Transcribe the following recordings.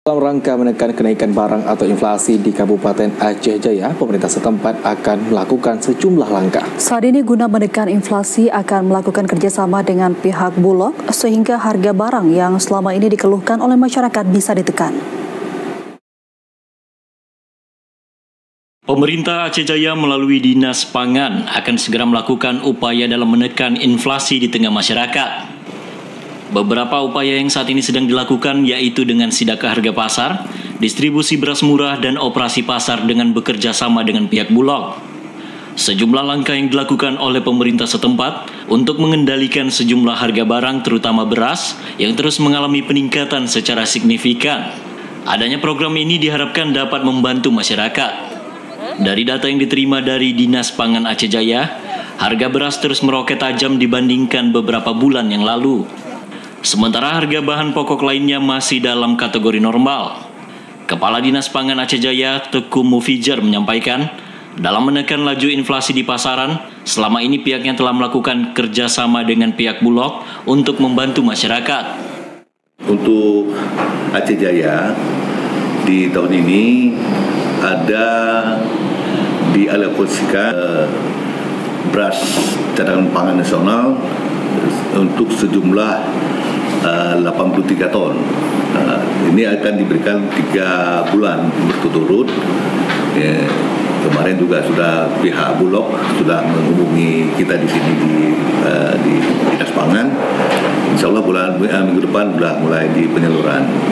Dalam rangka menekan kenaikan barang atau inflasi di Kabupaten Aceh Jaya, pemerintah setempat akan melakukan sejumlah langkah. Saat ini guna menekan inflasi akan melakukan kerjasama dengan pihak Bulog sehingga harga barang yang selama ini dikeluhkan oleh masyarakat bisa ditekan. Pemerintah Aceh Jaya melalui Dinas Pangan akan segera melakukan upaya dalam menekan inflasi di tengah masyarakat. Beberapa upaya yang saat ini sedang dilakukan yaitu dengan sidak harga pasar, distribusi beras murah, dan operasi pasar dengan bekerja sama dengan pihak Bulog. Sejumlah langkah yang dilakukan oleh pemerintah setempat untuk mengendalikan sejumlah harga barang terutama beras yang terus mengalami peningkatan secara signifikan. Adanya program ini diharapkan dapat membantu masyarakat. Dari data yang diterima dari Dinas Pangan Aceh Jaya, harga beras terus meroket tajam dibandingkan beberapa bulan yang lalu. Sementara harga bahan pokok lainnya masih dalam kategori normal. Kepala Dinas Pangan Aceh Jaya, Teguh Mufijar, menyampaikan, dalam menekan laju inflasi di pasaran, selama ini pihaknya telah melakukan kerjasama dengan pihak Bulog untuk membantu masyarakat. Untuk Aceh Jaya, di tahun ini ada dialokasikan beras cadangan pangan nasional untuk sejumlah 83 ton. Ini akan diberikan 3 bulan berturut-turut. Kemarin juga sudah pihak Bulog sudah menghubungi kita di sini di Dinas Pangan. Insya Allah minggu depan sudah mulai di penyaluran.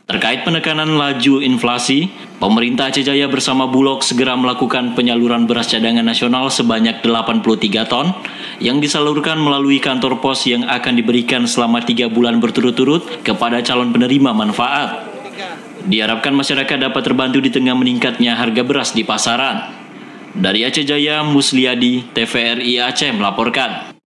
Terkait penekanan laju inflasi, pemerintah Aceh Jaya bersama Bulog segera melakukan penyaluran beras cadangan nasional sebanyak 83 ton yang disalurkan melalui kantor pos yang akan diberikan selama 3 bulan berturut-turut kepada calon penerima manfaat. Diharapkan masyarakat dapat terbantu di tengah meningkatnya harga beras di pasaran. Dari Aceh Jaya, Musliadi, TVRI Aceh melaporkan.